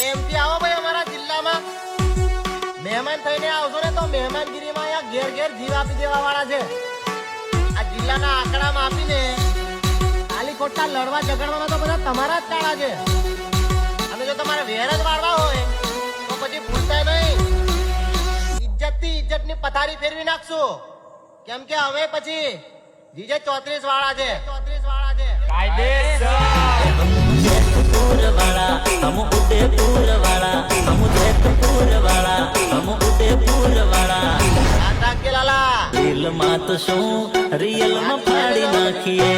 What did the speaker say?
એમથી આવો ભાઈ અમારા જિલ્લામાં મહેમાન થઈને આવશો ને તો મહેમાનગીરીમાં અહીંયા ઘેર ઘેર જીવ આપી દેવા વાળા છે. આ જિલ્લાના આંકડામાં આપીને ખાલી ખોટા લડવા ઝઘડવામાં તો બધા તમારા જ કાળા છે. અને જો તમારે વેર જ વાળવા હોય તો પછી ભૂલતા નહીં, ઇજ્જતથી ઇજ્જતની પથારી ફેરવી નાખશું. કેમ કે હવે પછી જીજે 34 વાળા છે. 34 વાળા છે जयपुर वाला हम उदयपुर वाला हम जयपुर वाला हम उदयपुर वाला યાદ રાખજે લાલા. दिल માં તો શું रियल માં ફાડી નાખીએ